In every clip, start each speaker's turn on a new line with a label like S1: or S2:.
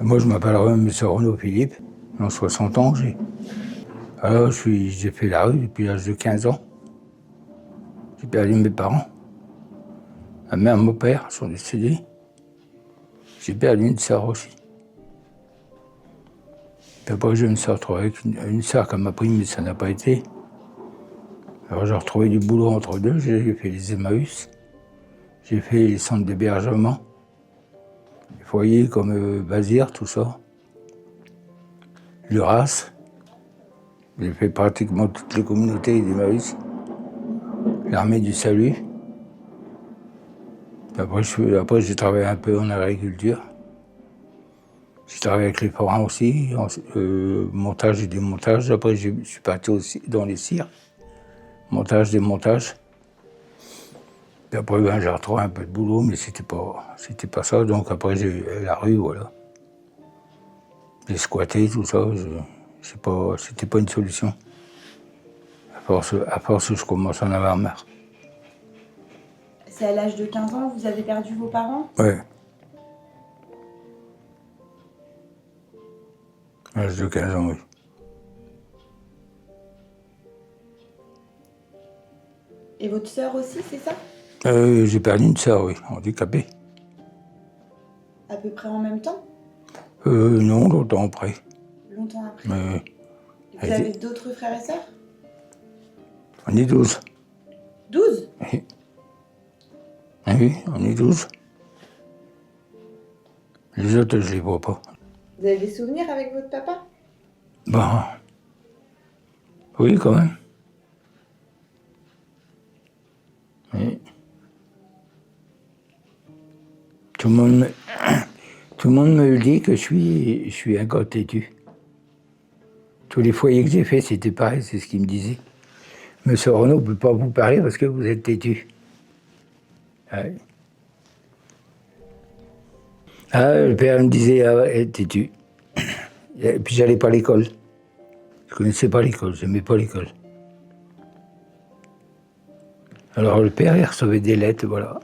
S1: Moi, je m'appelle M. Renaud Philippe, dans 60 ans j'ai. Alors, j'ai fait la rue depuis l'âge de 15 ans. J'ai perdu mes parents. Ma mère et mon père sont décédés. J'ai perdu une sœur aussi. Puis après, je me suis retrouvé avec une sœur qui m'a pris, mais ça n'a pas été. Alors, j'ai retrouvé du boulot entre deux. J'ai fait les Emmaüs. J'ai fait les centres d'hébergement. Les foyers comme Bazir, tout ça. Le RAS. J'ai fait pratiquement toutes les communautés d'Emmaüs. L'armée du salut. Après, j'ai travaillé un peu en agriculture. J'ai travaillé avec les forains aussi, montage et démontage. Après, je suis parti aussi dans les cires, montage, démontage. Puis après, j'ai retrouvé un peu de boulot, mais c'était pas ça. Donc après, j'ai eu la rue, voilà. J'ai squatté, tout ça. C'était pas une solution. À force, je commence à en avoir marre.
S2: C'est à l'âge de 15 ans que vous avez perdu vos parents?
S1: Ouais. À l'âge de 15 ans, oui.
S2: Et votre sœur aussi, c'est ça?
S1: J'ai perdu une sœur, oui, handicapée.
S2: À peu près en même temps?
S1: Non, longtemps après.
S2: Longtemps après.
S1: Mais
S2: Et vous avez d'autres frères et sœurs?
S1: on est 12.
S2: 12?
S1: Oui. Oui, on est 12. Les autres, je les vois pas.
S2: Vous avez des souvenirs avec votre papa?
S1: Bon. Oui, quand même. Oui. Tout le monde me dit que je suis un gars têtu. Tous les foyers que j'ai faits, c'était pareil, c'est ce qu'ils me disaient. Monsieur Renaud ne peut pas vous parler parce que vous êtes têtu. Ouais. Ah, le père me disait, ah ouais, têtu. Et puis j'allais pas à l'école. Je connaissais pas l'école, j'aimais pas l'école. Alors le père, il recevait des lettres, voilà.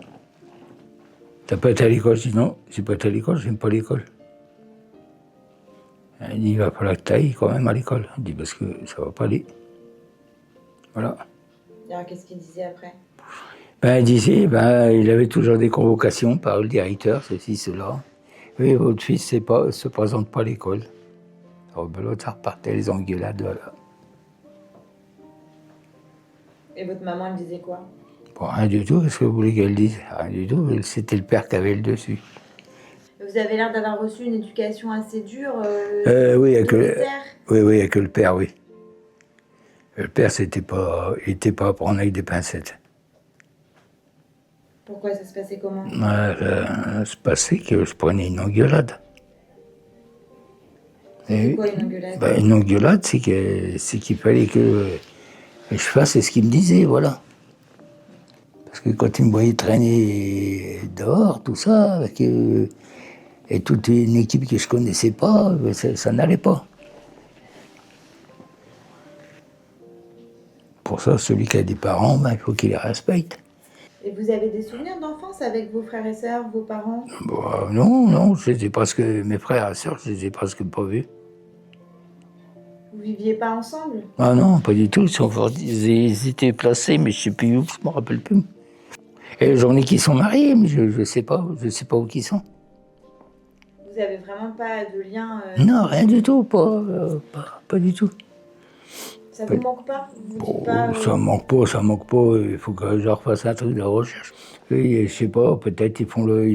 S1: T'as pas été à l'école? Je dis non, j'ai pas été à l'école, j'aime pas l'école. Il dit, il va falloir que tu ailles quand même à l'école. Il dit, parce que ça va pas aller. Voilà.
S2: Alors qu'est-ce qu'il disait après?
S1: Il disait, il avait toujours des convocations par le directeur, ceci, cela. Oui, votre fils se présente pas à l'école. Alors l'autre, ça repartait les engueulades, voilà.
S2: Et votre maman, elle disait quoi?
S1: Bon, rien du tout, qu'est-ce que vous voulez qu'elle dise? Rien du tout, c'était le père qui avait le dessus.
S2: Vous avez l'air d'avoir reçu une éducation assez dure,
S1: Oui,
S2: militaire.
S1: oui, avec le père, oui. Le père, il était pas à prendre avec des pincettes.
S2: Pourquoi ça se passait comment?
S1: Ça se passait que je prenais une engueulade.
S2: C'est quoi une engueulade?
S1: Une engueulade, c'est qu'il fallait que je fasse ce qu'il me disait, voilà. Parce que quand il me voyait traîner dehors, tout ça, et toute une équipe que je connaissais pas, ça n'allait pas. Pour ça, celui qui a des parents, il faut qu'il les respecte.
S2: Et vous avez des souvenirs d'enfance avec vos frères et sœurs, vos parents?
S1: Non, mes frères et sœurs, je les ai presque pas vus.
S2: Vous viviez pas ensemble?
S1: Ah non, pas du tout. Ils étaient placés, mais je sais plus où, je me rappelle plus. Et j'en ai qui sont mariés, mais je sais pas où ils sont.
S2: Vous avez vraiment pas de lien?
S1: Non, rien du tout, pas du tout.
S2: Ça vous manque pas? Vous dites pas,
S1: Ça manque pas. Il faut que je refasse un truc de recherche. Et, je sais pas, peut-être ils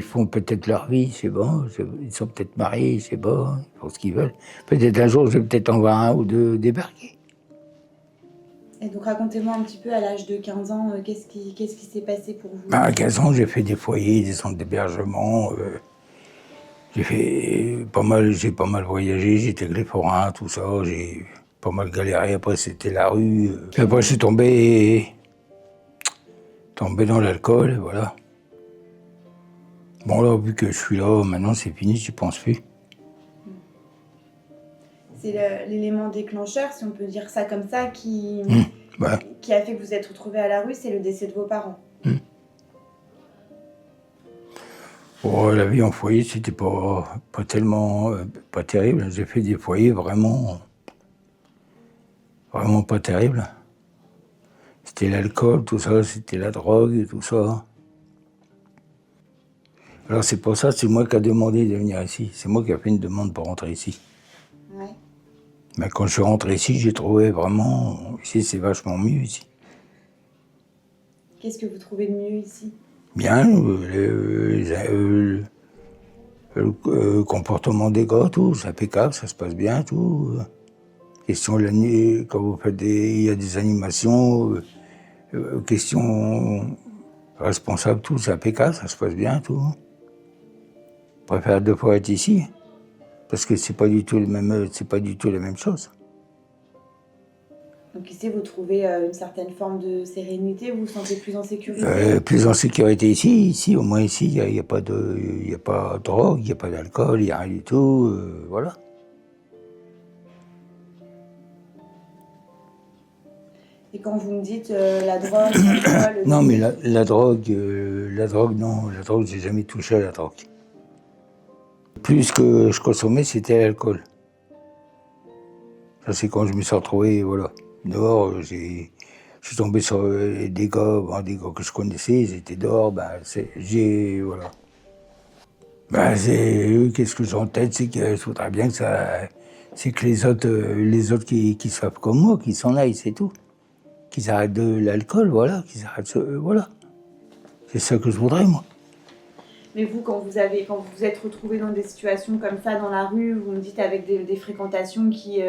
S1: font peut-être leur vie, je sais pas. Ils sont peut-être mariés, je sais pas. Ils font ce qu'ils veulent. Peut-être un jour, je vais peut-être en voir un ou deux débarquer.
S2: Et donc racontez-moi un petit peu à l'âge de 15 ans, qu'est-ce qui s'est passé pour vous?
S1: À 15 ans, j'ai fait des foyers, des centres d'hébergement. J'ai pas mal voyagé, j'étais avec les forains, tout ça. J'ai pas mal galéré. Après, c'était la rue. Puis après, je suis tombé dans l'alcool, voilà. Bon, là, vu que je suis là, maintenant, c'est fini, j'y pense plus.
S2: C'est l'élément déclencheur, si on peut dire ça comme ça, qui a fait que vous êtes retrouvé à la rue, c'est le décès de vos parents.
S1: Oh, la vie en foyer, c'était pas tellement, pas terrible. J'ai fait des foyers vraiment pas terribles. C'était l'alcool, tout ça, c'était la drogue et tout ça. Alors c'est pour ça, c'est moi qui ai demandé de venir ici. C'est moi qui ai fait une demande pour rentrer ici.
S2: Ouais.
S1: Mais quand je suis rentré ici, j'ai trouvé vraiment, ici c'est vachement mieux ici.
S2: Qu'est-ce que vous trouvez de mieux ici?
S1: Bien, le comportement des gars, tout, c'est impeccable, ça se passe bien, tout. Question de la nuit, quand vous faites il y a des animations, question responsable, tout, c'est impeccable, ça se passe bien, tout. Je préfère 2 fois être ici, parce que c'est pas du tout c'est pas du tout la même chose.
S2: Donc ici, vous trouvez une certaine forme de sérénité, vous vous sentez plus en sécurité?
S1: Plus en sécurité ici, au moins ici, il n'y a pas de drogue, il n'y a pas d'alcool, il n'y a rien du tout, voilà.
S2: Et quand vous me dites la drogue, l'alcool...
S1: Non, mais la drogue, non, la drogue, j'ai jamais touché à la drogue. Plus que je consommais, c'était l'alcool. Ça, c'est quand je me suis retrouvé, voilà, dehors, je suis tombé sur des gars, des gars que je connaissais, ils étaient dehors, voilà. Qu'est-ce que j'ai en tête, c'est que je voudrais bien que c'est que les autres qui soient comme moi, qui s'en aillent, c'est tout. Qu'ils arrêtent de l'alcool, voilà, qu'ils arrêtent, voilà. C'est ça que je voudrais, moi.
S2: Mais vous, quand vous êtes retrouvé dans des situations comme ça dans la rue, vous me dites avec des fréquentations des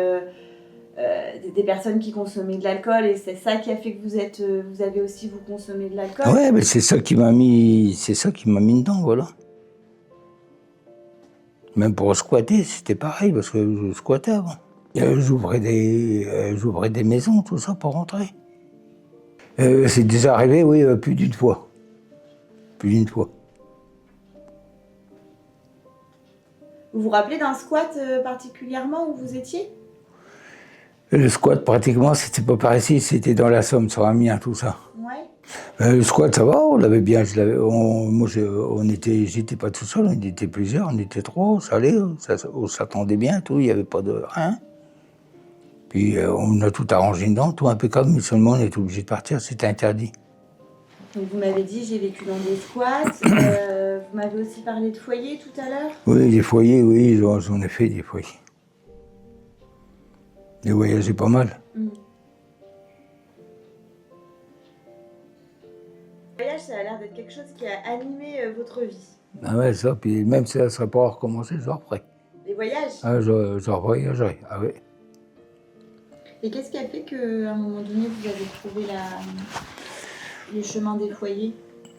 S2: personnes qui consommaient de l'alcool, et c'est ça qui a fait que vous avez aussi vous consommé de l'alcool?
S1: Ouais, mais c'est ça qui m'a mis dedans, voilà. Même pour squatter, c'était pareil, parce que je squattais avant. J'ouvrais des maisons, tout ça, pour rentrer. C'est déjà arrivé, oui, plus d'une fois. Plus d'une fois.
S2: Vous vous rappelez d'un squat particulièrement où vous étiez?
S1: Le squat, pratiquement, c'était pas par ici, c'était dans la Somme, sur Amiens, tout ça.
S2: Ouais.
S1: Le squat, ça va, on l'avait bien. J'étais pas tout seul, on était plusieurs, on était 3, ça allait, on s'attendait bien, tout, il n'y avait pas de rien. Puis on a tout arrangé dedans, tout impeccable, mais seulement on est obligé de partir, c'était interdit.
S2: Donc vous m'avez dit, j'ai vécu dans des squats. Vous m'avez aussi parlé de foyer tout à l'heure.
S1: Oui, des foyers, oui, j'en ai fait des foyers. J'ai voyagé pas mal.
S2: Le voyage, ça a l'air d'être quelque chose qui a animé votre vie.
S1: Ah ouais, ça, puis même si ça ne serait pas recommencé, je referais.
S2: Les voyages?
S1: Ah, je revoyagerais, ah oui.
S2: Et qu'est-ce qui a fait qu'à un moment donné, vous avez trouvé le chemin des foyers?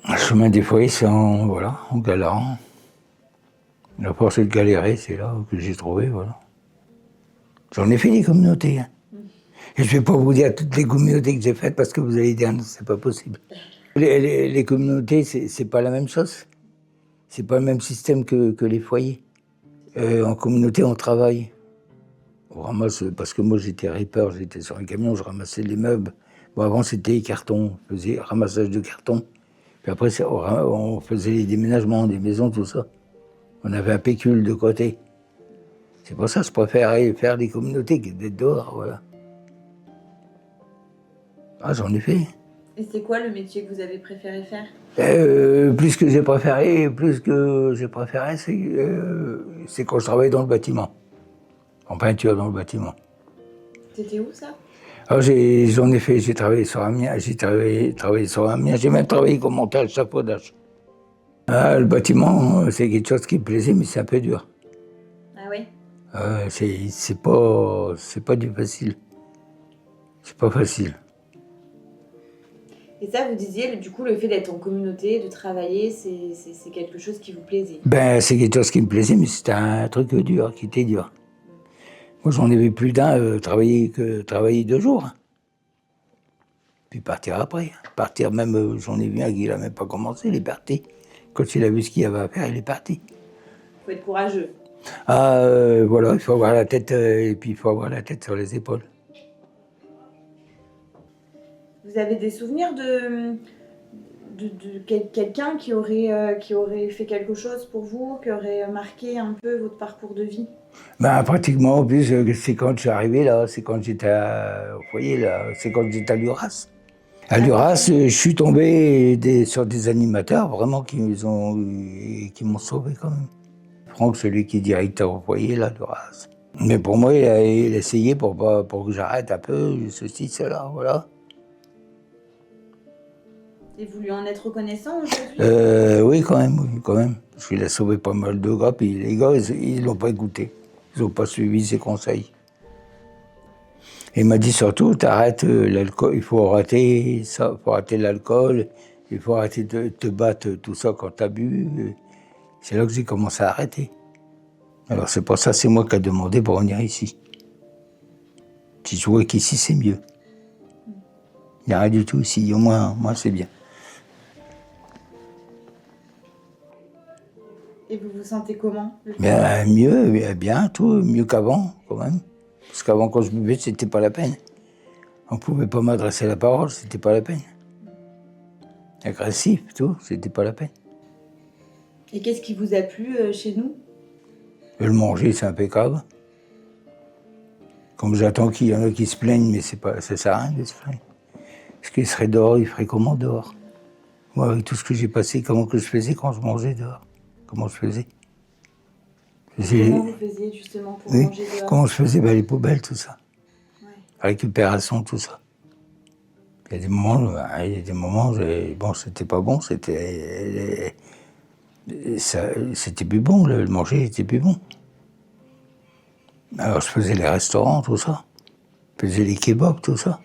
S1: Le chemin des foyers, c'est en galérant. La force de galérer, c'est là que j'ai trouvé, voilà. J'en ai fait des communautés. Hein. Et je ne vais pas vous dire toutes les communautés que j'ai faites parce que vous allez dire non, c'est pas possible. Les communautés, c'est pas la même chose. C'est pas le même système que les foyers. En communauté, on travaille. On ramasse, parce que moi j'étais ripper, j'étais sur un camion, je ramassais les meubles. Bon, avant c'était les cartons, on faisait ramassage de cartons. Puis après, on faisait les déménagements des maisons, tout ça. On avait un pécule de côté. C'est pour ça que je préfère aller faire des communautés que d'être dehors, voilà. Ah, j'en ai fait.
S2: Et c'est quoi le métier que vous avez préféré faire?
S1: Plus que j'ai préféré, c'est quand je travaillais dans le bâtiment. En peinture dans le bâtiment.
S2: C'était où ça?
S1: Alors j'en ai fait, j'ai travaillé sur Amiens, j'ai même travaillé comme monteur chapeaudage. Ah, le bâtiment, c'est quelque chose qui me plaisait, mais c'est un peu dur.
S2: Ah oui?
S1: C'est pas du facile. C'est pas facile.
S2: Et ça, vous disiez, du coup, le fait d'être en communauté, de travailler, c'est quelque chose qui vous plaisait?
S1: Ben, c'est quelque chose qui me plaisait, mais c'était un truc dur, qui était dur. Moi, j'en avais plus d'un travailler 2 jours. Hein. Puis partir après. Partir même, j'en ai vu un qui n'a même pas commencé, il est parti. Quand il a vu ce qu'il y avait à faire, il est parti.
S2: Il faut être courageux.
S1: Ah, voilà, il faut avoir la tête, et puis il faut avoir la tête sur les épaules.
S2: Vous avez des souvenirs quelqu'un qui aurait fait quelque chose pour vous, qui aurait marqué un peu votre parcours de vie?
S1: Ben, pratiquement, en plus, c'est quand je suis arrivé là, c'est quand j'étais au foyer là, c'est quand j'étais à Luras. À Luras, je suis tombé sur des animateurs vraiment qui m'ont sauvé quand même. Franck, celui qui est directeur au foyer là, Luras. Mais pour moi, il a essayé pour que j'arrête un peu, ceci, cela, voilà.
S2: Et vous lui en êtes reconnaissant aujourd'hui?
S1: Oui, quand même. Parce qu'il a sauvé pas mal de gars, puis les gars, ils l'ont pas écouté. Ils n'ont pas suivi ses conseils. Il m'a dit surtout, t'arrêtes l'alcool, il faut arrêter ça, il faut arrêter l'alcool, il faut arrêter de te battre, tout ça quand t'as bu. C'est là que j'ai commencé à arrêter. Alors c'est pour ça, c'est moi qui ai demandé pour venir ici. Si je vois qu'ici c'est mieux. Il n'y a rien du tout ici, au moins, moi c'est bien.
S2: Et vous vous sentez comment?
S1: Bien, mieux, bien, tout, mieux qu'avant, quand même. Parce qu'avant, quand je buvais, c'était pas la peine. On pouvait pas m'adresser la parole, c'était pas la peine. Agressif, tout, c'était pas la peine.
S2: Et qu'est-ce qui vous a plu chez nous?
S1: Le manger, c'est impeccable. Comme j'attends qu'il y en a qui se plaignent, mais ça sert à rien de se plaindre. Parce qu'ils seraient dehors, ils feraient comment dehors? Moi, avec tout ce que j'ai passé, comment que je faisais quand je mangeais dehors? Comment je faisais?
S2: Comment vous faisiez justement pour manger dehors?
S1: Comment je faisais? Les poubelles, tout ça.
S2: Ouais.
S1: Récupération, tout ça. Il y a des moments, bon, c'était pas bon, c'était plus bon, le manger était plus bon. Alors je faisais les restaurants, tout ça. Je faisais les kebabs, tout ça.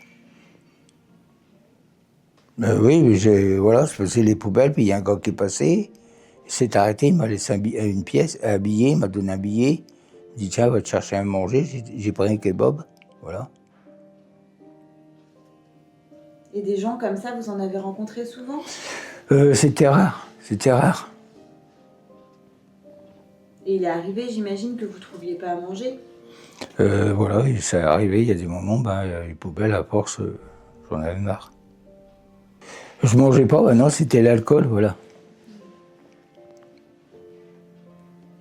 S1: Oui, je faisais les poubelles, puis il y a un gars qui est passé, il s'est arrêté, il m'a laissé une pièce, un billet, il m'a donné un billet. Il dit, tiens, va te chercher à manger, j'ai pris un kebab, voilà.
S2: Et des gens comme ça, vous en avez rencontré souvent?
S1: C'était rare, c'était rare.
S2: Et il est arrivé, j'imagine, que vous ne trouviez pas à manger?
S1: Voilà, ça est arrivé, il y a des moments, les poubelles, à force, j'en avais marre. Je mangeais pas, non, c'était l'alcool, voilà.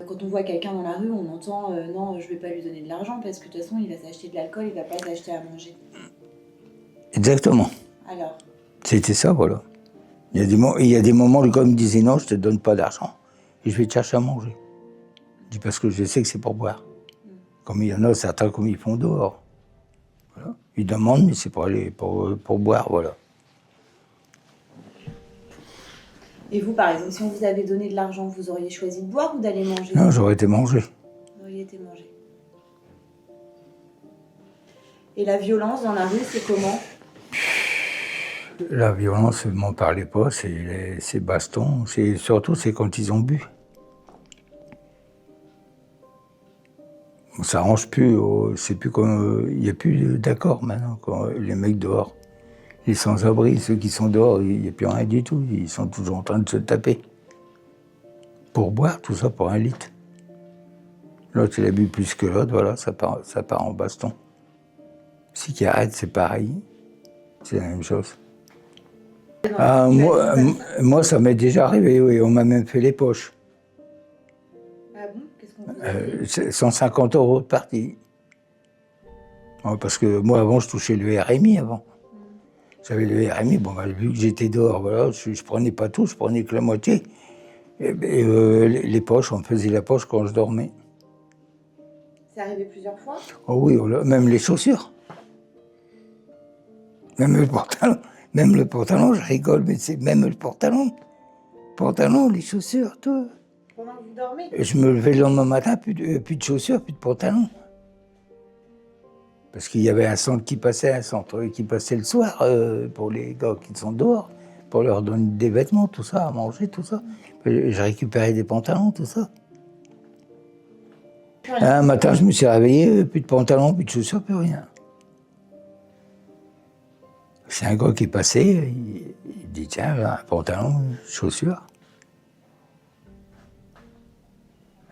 S2: Quand on voit quelqu'un dans la rue, on entend non, je vais pas lui donner de l'argent parce que de toute façon, il va s'acheter de l'alcool, il va pas s'acheter à manger.
S1: Exactement.
S2: Alors?
S1: C'était ça, voilà. Il y a des moments, le gars me disait non, je te donne pas d'argent et je vais te chercher à manger. Je dis parce que je sais que c'est pour boire. Comme il y en a certains comme ils font dehors. Voilà. Ils demandent, mais c'est pour aller pour boire, voilà.
S2: Et vous, par exemple, si on vous avait donné de l'argent, vous auriez choisi de boire ou d'aller manger?
S1: Non, j'aurais été manger.
S2: Vous auriez été manger. Et la violence dans la rue, c'est comment?
S1: La violence, ne m'en parlez pas, c'est baston. Surtout, c'est quand ils ont bu. Ça arrange plus, c'est plus comme. Il n'y a plus d'accord maintenant, quand les mecs dehors. Les sans-abri, ceux qui sont dehors, il n'y a plus rien du tout. Ils sont toujours en train de se taper. Pour boire, tout ça pour 1 litre. L'autre, il a bu plus que l'autre, voilà, ça part en baston. Cigarette, c'est pareil. C'est la même chose. Ah, moi, ça m'est déjà arrivé, oui. On m'a même fait les poches.
S2: Ah bon? Qu'est-ce qu'on vous a fait?
S1: 150 € de partie. Ouais, parce que moi, avant, je touchais le RMI avant. J'avais le RMI, bon, vu que j'étais dehors, voilà, je prenais pas tout, je prenais que la moitié. Et les poches, on me faisait la poche quand je dormais.
S2: C'est arrivé plusieurs fois?
S1: Oh oui, même les chaussures. Même le pantalon, je rigole, mais c'est même le pantalon, les chaussures, tout.
S2: Pendant que vous dormez?
S1: Et je me levais le lendemain matin, plus de chaussures, plus de pantalon. Parce qu'il y avait un centre qui passait le soir pour les gars qui sont dehors, pour leur donner des vêtements, tout ça, à manger, tout ça. Je récupérais des pantalons, tout ça. Un matin, je me suis réveillé, plus de pantalon, plus de chaussures, plus rien. C'est un gars qui est passé, il dit tiens, un pantalon, une chaussure.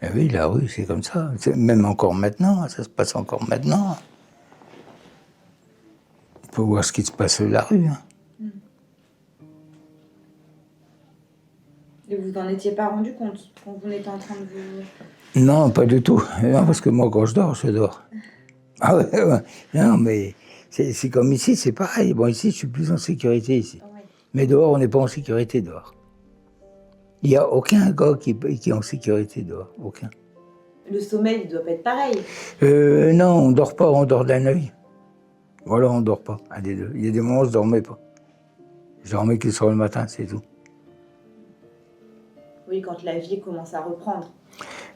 S1: Et oui, la rue, c'est comme ça. Même encore maintenant, ça se passe encore maintenant. Il faut voir ce qui se passe dans la rue. Hein.
S2: n'en étiez pas rendu compte quand vous étiez en train de vous...
S1: Non, pas du tout. Non, parce que moi, quand je dors, je dors. Ah ouais, ouais. Non, mais c'est comme ici, c'est pareil. Bon, ici, je suis plus en sécurité ici.
S2: Ouais.
S1: Mais dehors, on n'est pas en sécurité dehors. Il n'y a aucun gars qui est en sécurité dehors. Aucun.
S2: Le sommeil, il doit pas être pareil.
S1: Non, on dort pas, on dort d'un œil. Voilà, on dort pas, un des deux. Il y a des moments où je dormais pas. Je dormais que sur le matin, c'est tout.
S2: Oui, quand la vie commence à reprendre.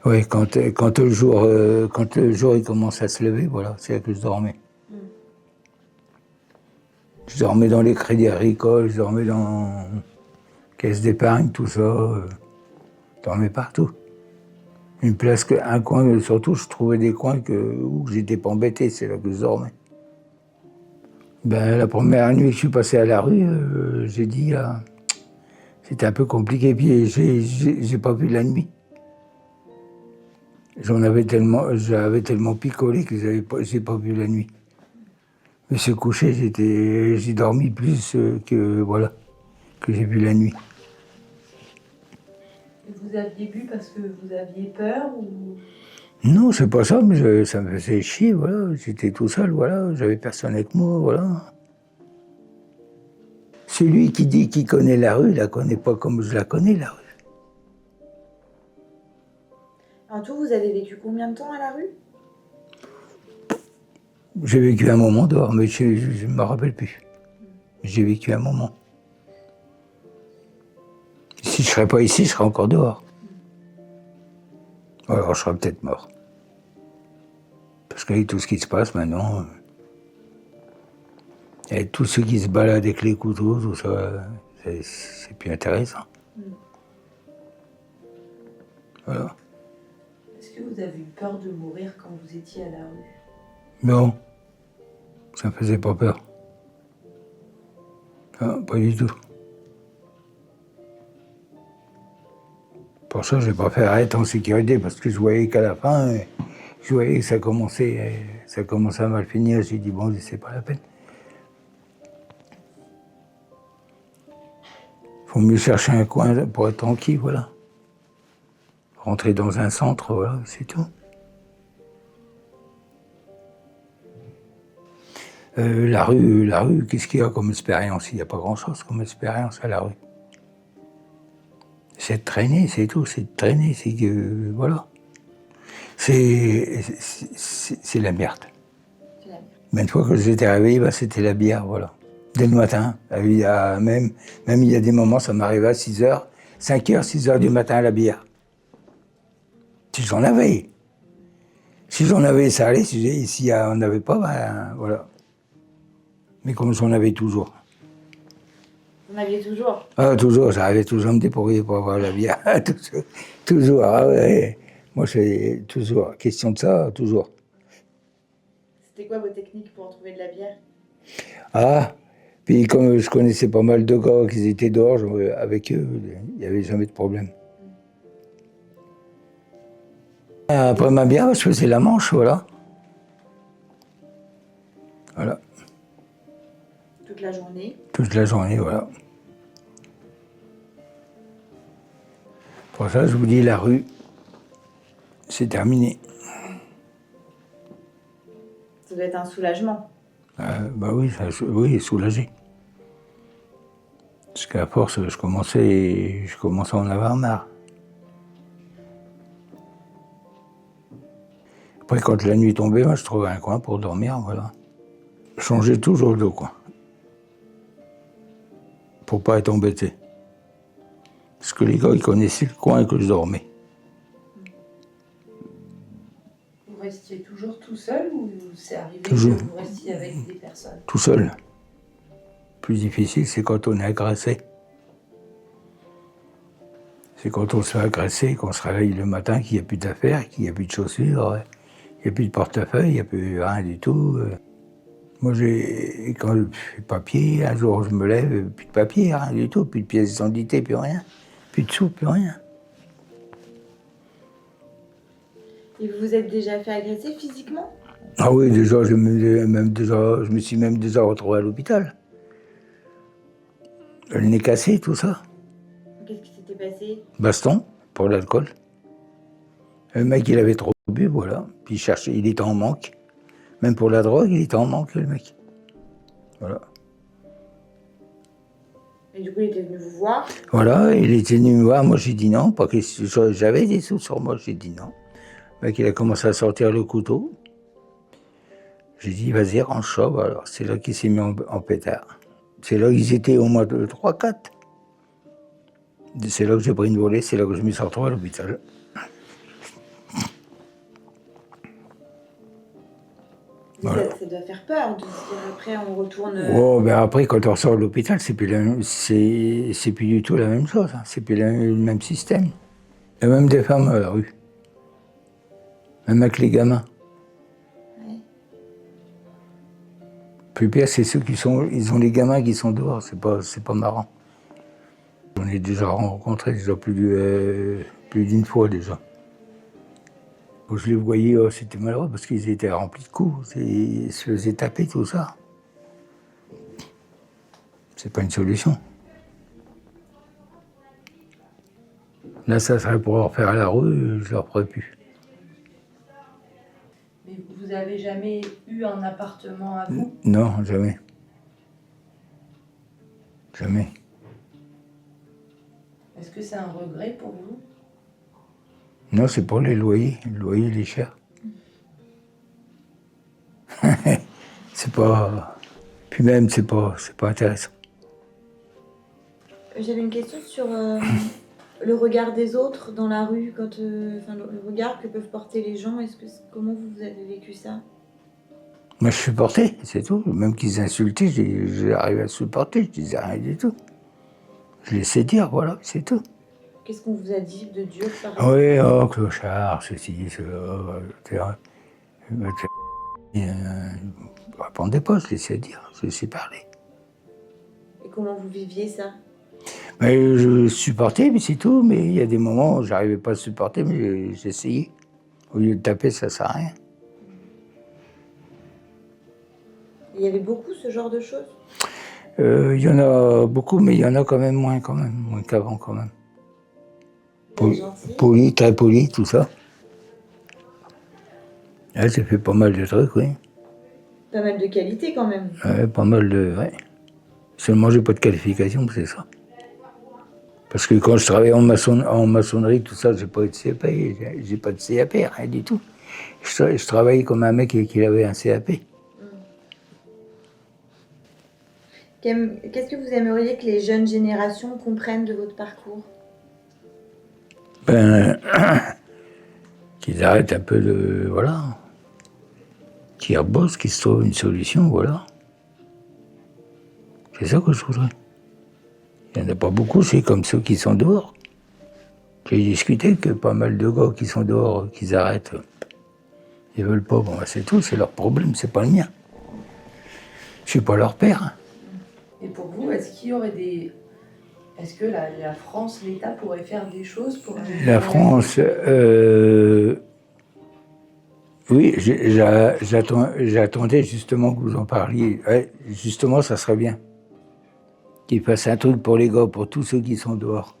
S1: Oui, quand le jour il commence à se lever, voilà, c'est là que je dormais. Je dormais dans les crédits agricoles, je dormais dans caisse d'épargne, tout ça. Je dormais partout. Une place, un coin, surtout, je trouvais des coins où j'étais pas embêté, c'est là que je dormais. Ben, la première nuit que je suis passé à la rue, j'ai dit, c'était un peu compliqué, puis j'ai pas vu la nuit. J'avais tellement picolé que j'ai pas vu la nuit. Je me suis couché, j'ai dormi plus que j'ai vu la nuit.
S3: Et vous aviez bu parce que vous aviez peur ou...
S1: Non, c'est pas ça, mais ça me faisait chier, voilà. J'étais tout seul, voilà. J'avais personne avec moi, voilà. Celui qui dit qu'il connaît la rue, il la connaît pas comme je la connais, la rue.
S2: En tout, vous avez vécu combien de temps à la rue?
S1: J'ai vécu un moment dehors, mais je ne me rappelle plus. J'ai vécu un moment. Si je ne serais pas ici, je serais encore dehors. Alors je serais peut-être mort. Parce qu'avec tout ce qui se passe maintenant, et tous ceux qui se baladent avec les couteaux, tout ça, c'est plus intéressant. Voilà.
S3: Est-ce que vous avez eu peur de mourir quand vous étiez à la rue?
S1: Non, ça me faisait pas peur. Non, pas du tout. Pour ça, j'ai préféré être en sécurité, parce que je voyais qu'à la fin, je voyais que ça commençait à mal finir. J'ai dit, bon, c'est pas la peine. Faut mieux chercher un coin pour être tranquille, voilà. Rentrer dans un centre, voilà, c'est tout. La rue, qu'est-ce qu'il y a comme expérience? Il n'y a pas grand-chose comme expérience à la rue. C'est de traîner, c'est tout, c'est de traîner, c'est que, voilà. C'est la merde. Mais une fois que j'étais réveillé, bah, c'était la bière, voilà. Dès le matin, même il y a des moments, ça m'arrivait à 6h, 5h, 6h du matin à la bière. Si j'en avais. Si j'en avais, ça allait. Si on n'avait pas, ben voilà. Mais comme j'en avais toujours.
S2: Vous en aviez toujours?
S1: Ah, toujours, j'arrivais toujours à me débrouiller pour avoir la bière. Toujours, ah ouais. Moi, c'est toujours, question de ça, toujours.
S2: C'était quoi vos techniques pour trouver de la bière?
S1: Ah, puis comme je connaissais pas mal de gars qui étaient dehors, avec eux, il n'y avait jamais de problème. Après ma bière, je faisais la manche, voilà. Voilà.
S2: Toute la journée?
S1: Toute la journée, voilà. Pour ça, je vous dis, la rue, c'est terminé.
S2: Ça doit être un soulagement.
S1: Bah oui, oui, soulagé. Parce qu'à force, je commençais à en avoir marre. Après, quand la nuit tombait, moi, je trouvais un coin pour dormir, voilà. Je changeais toujours de coin. Pour pas être embêté. Parce que les gars, ils connaissaient le coin que je dormais.
S3: Vous restiez toujours tout seul ou c'est arrivé
S1: Toujours.
S3: que vous restiez avec des personnes?
S1: Tout seul. Plus difficile, c'est quand on est agressé. C'est quand on se fait agresser, qu'on se réveille le matin, qu'il n'y a plus d'affaires, qu'il n'y a plus de chaussures, il n'y a plus de portefeuille, il n'y a plus rien du tout. Moi, quand je papier, un jour je me lève, plus de papier, rien du tout, plus de pièces d'identité, plus rien. Plus de sous, plus rien.
S2: Et vous vous êtes déjà fait agresser physiquement?
S1: Ah oui, déjà, je me suis même déjà retrouvé à l'hôpital. Le nez cassé, tout ça.
S2: Qu'est-ce qui s'était passé?
S1: Baston, pour l'alcool. Le mec, il avait trop bu, voilà. Puis il cherchait, il était en manque. Même pour la drogue, il était en manque, le mec. Voilà.
S2: Et du coup, il était venu vous voir?
S1: Voilà, il était venu me voir, moi j'ai dit non, pas que j'avais des sous sur moi, j'ai dit non. Le mec, il a commencé à sortir le couteau. J'ai dit, vas-y, range ça, alors c'est là qu'il s'est mis en pétard. C'est là qu'ils étaient au moins 3, 4. C'est là que j'ai pris une volée, c'est là que je me suis retrouvé à l'hôpital. Voilà.
S2: Ça doit faire peur de se dire après on retourne.
S1: Oh, ben après, quand on ressort de l'hôpital, c'est plus du tout la même chose. Hein. C'est plus le même système. Il y a même des femmes à la rue. Même avec les gamins.
S2: Ouais.
S1: Plus pire, c'est ceux ils ont les gamins qui sont dehors. C'est pas marrant. On est déjà rencontrés déjà plus d'une fois déjà. Quand je les voyais, c'était malheureux parce qu'ils étaient remplis de coups. Ils se faisaient taper, tout ça. C'est pas une solution. Là, ça serait pour leur faire à la rue, je leur ferais plus.
S3: Mais vous avez jamais eu un appartement à vous?
S1: Non, jamais. Jamais.
S3: Est-ce que c'est un regret pour vous?
S1: Non, c'est pour les loyers. Le loyer, il est cher. C'est pas... Puis même, c'est pas intéressant.
S2: J'avais une question sur le regard des autres dans la rue, quand, le regard que peuvent porter les gens. Comment vous avez vécu ça?
S1: Moi, je supportais, c'est tout. Même qu'ils insultaient, j'arrivais à supporter, je disais rien du tout. Je laissais dire, voilà, c'est tout.
S2: Qu'est-ce qu'on vous a dit de dur par exemple?
S1: Oui, oh, clochard, ceci, cela, je répondais pas, je laissais dire, je laissais parler.
S2: Et comment vous viviez ça?
S1: Mais je supportais, mais c'est tout. Mais il y a des moments où j'arrivais pas à supporter, mais j'essayais. Au lieu de taper, ça sert à rien.
S2: Il y avait beaucoup ce genre de choses?
S1: Il y en a beaucoup, mais il y en a quand même, moins qu'avant quand même. Poli, très poli, tout ça. Là, j'ai fait pas mal de trucs, oui.
S2: Pas mal de qualité quand même.
S1: Ouais, pas mal de... Ouais. Seulement, j'ai pas de qualification, c'est ça. Parce que quand je travaillais en maçonnerie, tout ça, j'ai pas eu de CAP, j'ai pas de CAP, rien du tout. Je travaillais comme un mec qui avait un CAP.
S2: Qu'est-ce que vous aimeriez que les jeunes générations comprennent de votre parcours?
S1: Ben, qu'ils arrêtent un peu de... Voilà. Qu'ils rebossent, qu'ils se trouvent une solution, voilà. C'est ça que je voudrais. Il n'y en a pas beaucoup, c'est comme ceux qui sont dehors. J'ai discuté que pas mal de gars qui sont dehors, qu'ils arrêtent. Ils veulent pas, bon, c'est tout, c'est leur problème, c'est pas le mien. Je suis pas leur père.
S3: Et pour vous, est-ce qu'il y aurait des... Est-ce que la France, l'État pourrait faire des choses pour...
S1: La France... Oui, j'attendais justement que vous en parliez. Ouais, justement, ça serait bien. Qu'ils fassent un truc pour les gars, pour tous ceux qui sont dehors.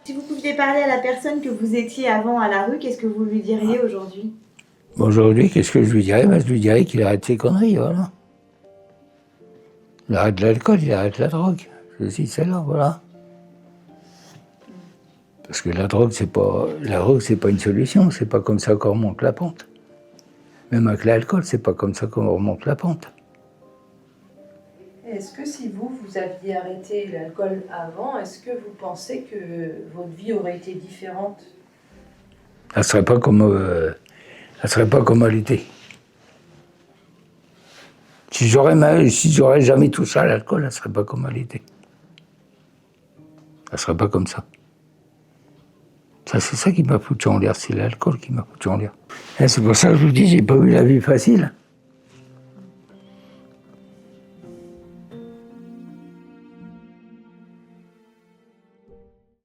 S2: Si vous pouviez parler à la personne que vous étiez avant à la rue, qu'est-ce que vous lui diriez aujourd'hui?
S1: Aujourd'hui, qu'est-ce que je lui dirais? Ben, je lui dirais qu'il arrête ses conneries, voilà. Il arrête l'alcool, il arrête la drogue. Ceci, celle-là, voilà. Parce que la drogue, c'est pas une solution. C'est pas comme ça qu'on remonte la pente. Même avec l'alcool, c'est pas comme ça qu'on remonte la pente.
S3: Est-ce que si vous aviez arrêté l'alcool avant, est-ce que vous pensez que votre vie aurait été différente?
S1: Elle serait pas comme elle était. Si j'aurais jamais touché à l'alcool, elle serait pas comme elle était. Elle serait pas comme ça. Ça, c'est ça qui m'a foutu en l'air, c'est l'alcool qui m'a foutu en l'air. Et c'est pour ça que je vous dis, j'ai pas eu la vie facile.